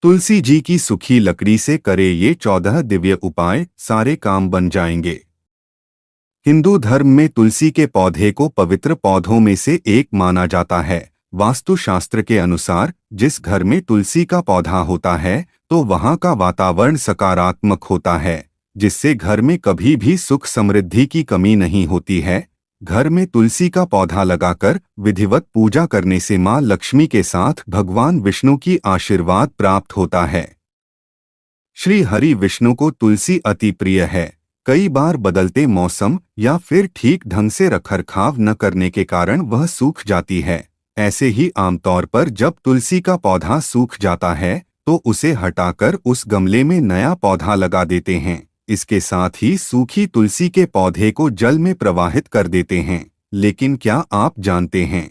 तुलसी जी की सूखी लकड़ी से करे ये 14 दिव्य उपाय, सारे काम बन जाएंगे। हिंदू धर्म में तुलसी के पौधे को पवित्र पौधों में से एक माना जाता है। वास्तुशास्त्र के अनुसार जिस घर में तुलसी का पौधा होता है तो वहां का वातावरण सकारात्मक होता है, जिससे घर में कभी भी सुख समृद्धि की कमी नहीं होती है। घर में तुलसी का पौधा लगाकर विधिवत पूजा करने से मां लक्ष्मी के साथ भगवान विष्णु की आशीर्वाद प्राप्त होता है। श्री हरि विष्णु को तुलसी अति प्रिय है। कई बार बदलते मौसम या फिर ठीक ढंग से रखरखाव न करने के कारण वह सूख जाती है। ऐसे ही आमतौर पर जब तुलसी का पौधा सूख जाता है तो उसे हटाकर उस गमले में नया पौधा लगा देते हैं। इसके साथ ही सूखी तुलसी के पौधे को जल में प्रवाहित कर देते हैं। लेकिन क्या आप जानते हैं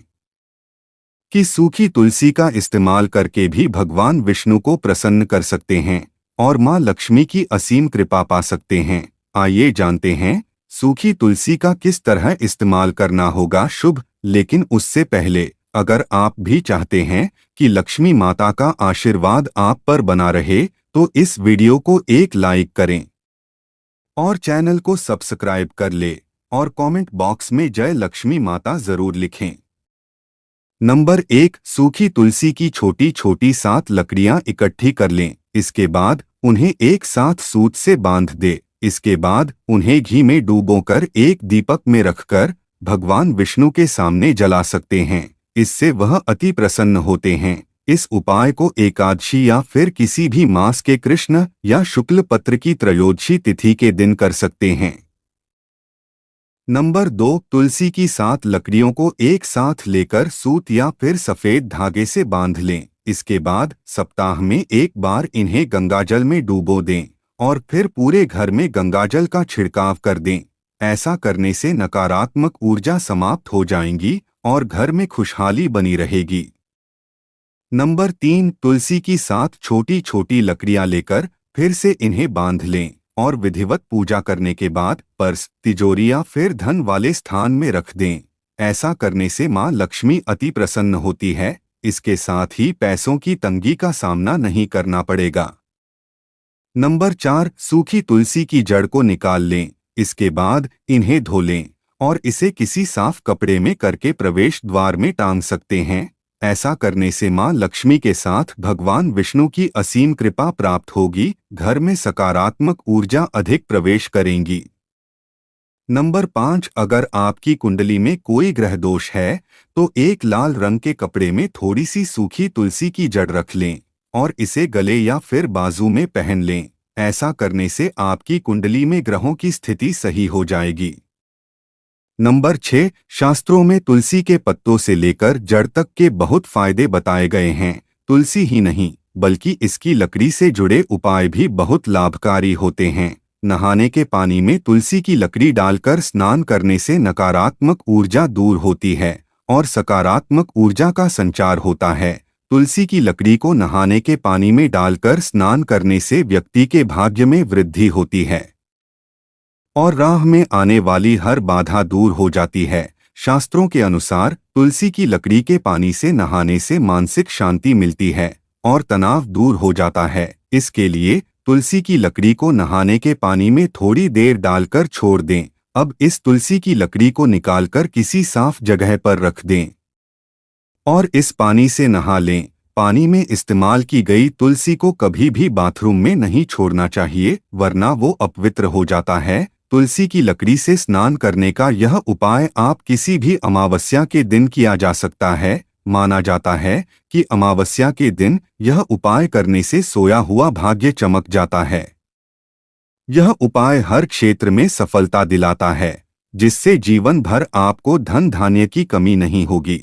कि सूखी तुलसी का इस्तेमाल करके भी भगवान विष्णु को प्रसन्न कर सकते हैं और मां लक्ष्मी की असीम कृपा पा सकते हैं। आइए जानते हैं सूखी तुलसी का किस तरह इस्तेमाल करना होगा शुभ। लेकिन उससे पहले अगर आप भी चाहते हैं कि लक्ष्मी माता का आशीर्वाद आप पर बना रहे तो इस वीडियो को एक लाइक करें और चैनल को सब्सक्राइब कर ले और कमेंट बॉक्स में जय लक्ष्मी माता जरूर लिखें। नंबर 1, सूखी तुलसी की छोटी छोटी 7 लकड़ियां इकट्ठी कर लें। इसके बाद उन्हें एक साथ सूत से बांध दे। इसके बाद उन्हें घी में डूबोकर एक दीपक में रखकर भगवान विष्णु के सामने जला सकते हैं। इससे वह अति प्रसन्न होते हैं। इस उपाय को एकादशी या फिर किसी भी मास के कृष्ण या शुक्ल पत्र की त्रयोदशी तिथि के दिन कर सकते हैं। नंबर 2, तुलसी की 7 लकड़ियों को एक साथ लेकर सूत या फिर सफेद धागे से बांध लें। इसके बाद सप्ताह में एक बार इन्हें गंगाजल में डूबो दें और फिर पूरे घर में गंगाजल का छिड़काव कर दें। ऐसा करने से नकारात्मक ऊर्जा समाप्त हो जाएंगी और घर में खुशहाली बनी रहेगी। नंबर 3, तुलसी की 7 छोटी छोटी लकड़ियां लेकर फिर से इन्हें बांध लें और विधिवत पूजा करने के बाद पर्स, तिजोरी या फिर धन वाले स्थान में रख दें। ऐसा करने से मां लक्ष्मी अति प्रसन्न होती है। इसके साथ ही पैसों की तंगी का सामना नहीं करना पड़ेगा। नंबर 4, सूखी तुलसी की जड़ को निकाल लें। इसके बाद इन्हें धो लें और इसे किसी साफ कपड़े में करके प्रवेश द्वार में टांग सकते हैं। ऐसा करने से मां लक्ष्मी के साथ भगवान विष्णु की असीम कृपा प्राप्त होगी। घर में सकारात्मक ऊर्जा अधिक प्रवेश करेंगी। नंबर 5, अगर आपकी कुंडली में कोई ग्रह दोष है तो एक लाल रंग के कपड़े में थोड़ी सी सूखी तुलसी की जड़ रख लें और इसे गले या फिर बाजू में पहन लें। ऐसा करने से आपकी कुंडली में ग्रहों की स्थिति सही हो जाएगी। नंबर 6, शास्त्रों में तुलसी के पत्तों से लेकर जड़ तक के बहुत फायदे बताए गए हैं। तुलसी ही नहीं बल्कि इसकी लकड़ी से जुड़े उपाय भी बहुत लाभकारी होते हैं। नहाने के पानी में तुलसी की लकड़ी डालकर स्नान करने से नकारात्मक ऊर्जा दूर होती है और सकारात्मक ऊर्जा का संचार होता है। तुलसी की लकड़ी को नहाने के पानी में डालकर स्नान करने से व्यक्ति के भाग्य में वृद्धि होती है और राह में आने वाली हर बाधा दूर हो जाती है। शास्त्रों के अनुसार तुलसी की लकड़ी के पानी से नहाने से मानसिक शांति मिलती है और तनाव दूर हो जाता है। इसके लिए तुलसी की लकड़ी को नहाने के पानी में थोड़ी देर डालकर छोड़ दें। अब इस तुलसी की लकड़ी को निकालकर किसी साफ जगह पर रख दें और इस पानी से नहा लें। पानी में इस्तेमाल की गई तुलसी को कभी भी बाथरूम में नहीं छोड़ना चाहिए, वरना वो अपवित्र हो जाता है। तुलसी की लकड़ी से स्नान करने का यह उपाय आप किसी भी अमावस्या के दिन किया जा सकता है। माना जाता है कि अमावस्या के दिन यह उपाय करने से सोया हुआ भाग्य चमक जाता है। यह उपाय हर क्षेत्र में सफलता दिलाता है, जिससे जीवन भर आपको धन धान्य की कमी नहीं होगी।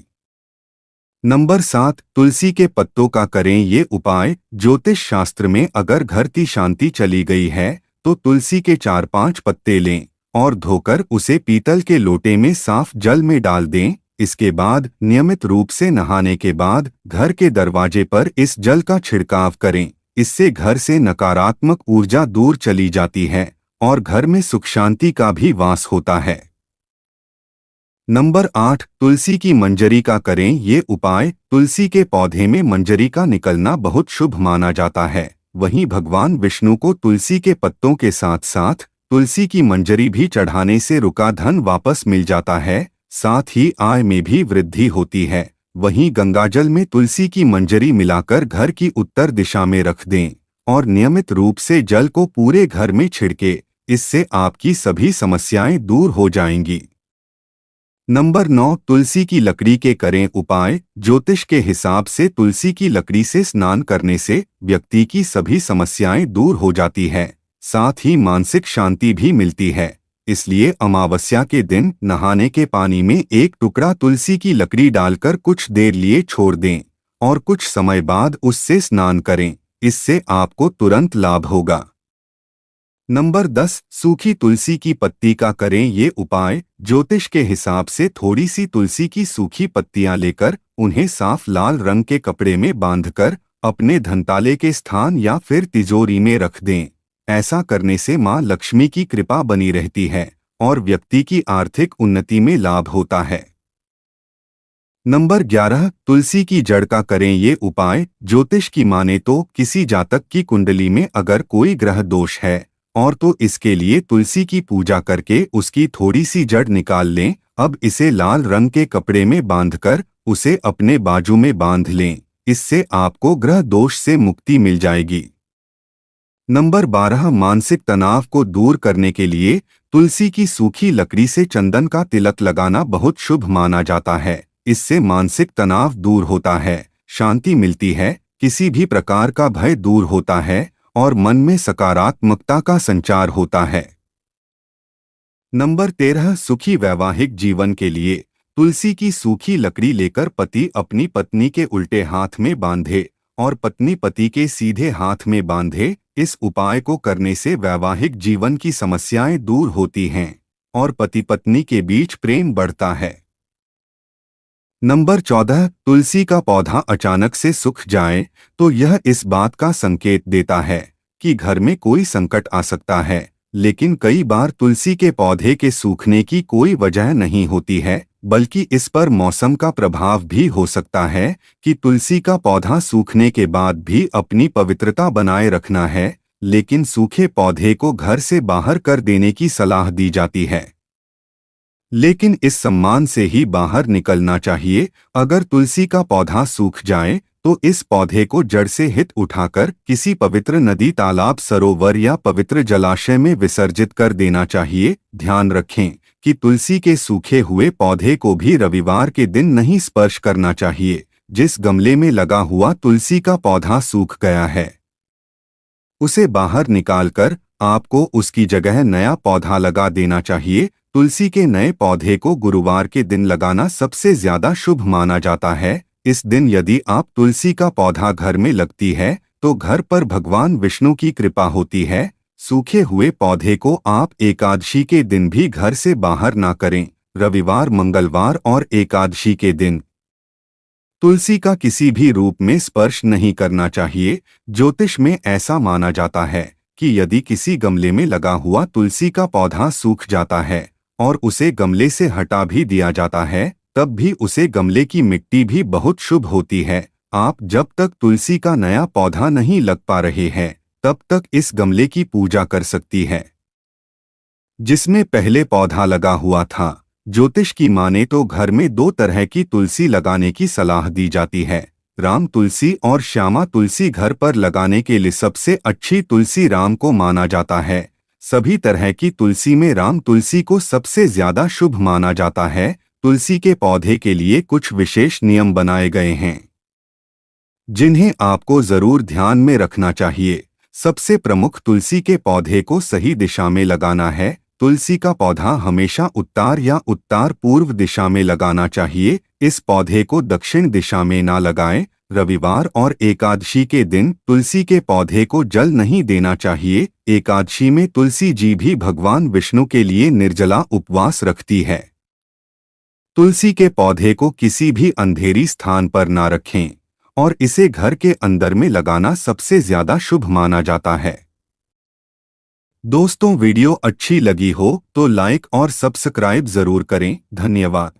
नंबर 7, तुलसी के पत्तों का करें ये उपाय। ज्योतिष शास्त्र में अगर घर की शांति चली गई है तो तुलसी के 4-5 पत्ते लें और धोकर उसे पीतल के लोटे में साफ जल में डाल दें। इसके बाद नियमित रूप से नहाने के बाद घर के दरवाजे पर इस जल का छिड़काव करें। इससे घर से नकारात्मक ऊर्जा दूर चली जाती है और घर में सुख शांति का भी वास होता है। नंबर 8, तुलसी की मंजरी का करें ये उपाय। तुलसी के पौधे में मंजरी का निकलना बहुत शुभ माना जाता है। वहीं भगवान विष्णु को तुलसी के पत्तों के साथ साथ तुलसी की मंजरी भी चढ़ाने से रुका धन वापस मिल जाता है, साथ ही आय में भी वृद्धि होती है। वहीं गंगाजल में तुलसी की मंजरी मिलाकर घर की उत्तर दिशा में रख दें और नियमित रूप से जल को पूरे घर में छिड़के। इससे आपकी सभी समस्याएं दूर हो जाएंगी। नंबर 9, तुलसी की लकड़ी के करें उपाय। ज्योतिष के हिसाब से तुलसी की लकड़ी से स्नान करने से व्यक्ति की सभी समस्याएं दूर हो जाती है, साथ ही मानसिक शांति भी मिलती है। इसलिए अमावस्या के दिन नहाने के पानी में एक टुकड़ा तुलसी की लकड़ी डालकर कुछ देर लिए छोड़ दें और कुछ समय बाद उससे स्नान करें। इससे आपको तुरंत लाभ होगा। नंबर 10, सूखी तुलसी की पत्ती का करें ये उपाय। ज्योतिष के हिसाब से थोड़ी सी तुलसी की सूखी पत्तियां लेकर उन्हें साफ लाल रंग के कपड़े में बांधकर अपने धनताले के स्थान या फिर तिजोरी में रख दें। ऐसा करने से मां लक्ष्मी की कृपा बनी रहती है और व्यक्ति की आर्थिक उन्नति में लाभ होता है। नंबर 11, तुलसी की जड़ का करें ये उपाय। ज्योतिष की माने तो किसी जातक की कुंडली में अगर कोई ग्रह दोष है और तो इसके लिए तुलसी की पूजा करके उसकी थोड़ी सी जड़ निकाल लें। अब इसे लाल रंग के कपड़े में बांधकर उसे अपने बाजू में बांध लें। इससे आपको ग्रह दोष से मुक्ति मिल जाएगी। नंबर 12, मानसिक तनाव को दूर करने के लिए तुलसी की सूखी लकड़ी से चंदन का तिलक लगाना बहुत शुभ माना जाता है। इससे मानसिक तनाव दूर होता है, शांति मिलती है, किसी भी प्रकार का भय दूर होता है और मन में सकारात्मकता का संचार होता है। नंबर 13, सुखी वैवाहिक जीवन के लिए तुलसी की सूखी लकड़ी लेकर पति अपनी पत्नी के उल्टे हाथ में बांधे और पत्नी पति के सीधे हाथ में बांधे। इस उपाय को करने से वैवाहिक जीवन की समस्याएं दूर होती हैं और पति पत्नी के बीच प्रेम बढ़ता है। नंबर 14, तुलसी का पौधा अचानक से सूख जाए तो यह इस बात का संकेत देता है कि घर में कोई संकट आ सकता है। लेकिन कई बार तुलसी के पौधे के सूखने की कोई वजह नहीं होती है, बल्कि इस पर मौसम का प्रभाव भी हो सकता है कि तुलसी का पौधा सूखने के बाद भी अपनी पवित्रता बनाए रखना है, लेकिन सूखे पौधे को घर से बाहर कर देने की सलाह दी जाती है। लेकिन इस सम्मान से ही बाहर निकलना चाहिए। अगर तुलसी का पौधा सूख जाए तो इस पौधे को जड़ से हित उठाकर किसी पवित्र नदी, तालाब, सरोवर या पवित्र जलाशय में विसर्जित कर देना चाहिए। ध्यान रखें कि तुलसी के सूखे हुए पौधे को भी रविवार के दिन नहीं स्पर्श करना चाहिए। जिस गमले में लगा हुआ तुलसी का पौधा सूख गया है उसे बाहर निकालकर आपको उसकी जगह नया पौधा लगा देना चाहिए। तुलसी के नए पौधे को गुरुवार के दिन लगाना सबसे ज्यादा शुभ माना जाता है। इस दिन यदि आप तुलसी का पौधा घर में लगती है तो घर पर भगवान विष्णु की कृपा होती है। सूखे हुए पौधे को आप एकादशी के दिन भी घर से बाहर ना करें। रविवार, मंगलवार और एकादशी के दिन तुलसी का किसी भी रूप में स्पर्श नहीं करना चाहिए। ज्योतिष में ऐसा माना जाता है कि यदि किसी गमले में लगा हुआ तुलसी का पौधा सूख जाता है और उसे गमले से हटा भी दिया जाता है, तब भी उसे गमले की मिट्टी भी बहुत शुभ होती है। आप जब तक तुलसी का नया पौधा नहीं लग पा रहे हैं तब तक इस गमले की पूजा कर सकती है जिसमें पहले पौधा लगा हुआ था। ज्योतिष की माने तो घर में 2 तरह की तुलसी लगाने की सलाह दी जाती है, राम तुलसी और श्यामा तुलसी। घर पर लगाने के लिए सबसे अच्छी तुलसी राम को माना जाता है। सभी तरह की तुलसी में राम तुलसी को सबसे ज्यादा शुभ माना जाता है। तुलसी के पौधे के लिए कुछ विशेष नियम बनाए गए हैं जिन्हें आपको जरूर ध्यान में रखना चाहिए। सबसे प्रमुख, तुलसी के पौधे को सही दिशा में लगाना है। तुलसी का पौधा हमेशा उत्तर या उत्तर पूर्व दिशा में लगाना चाहिए। इस पौधे को दक्षिण दिशा में ना लगाएं। रविवार और एकादशी के दिन तुलसी के पौधे को जल नहीं देना चाहिए। एकादशी में तुलसी जी भी भगवान विष्णु के लिए निर्जला उपवास रखती है। तुलसी के पौधे को किसी भी अंधेरी स्थान पर ना रखें और इसे घर के अंदर में लगाना सबसे ज्यादा शुभ माना जाता है। दोस्तों वीडियो अच्छी लगी हो तो लाइक और सब्सक्राइब जरूर करें। धन्यवाद।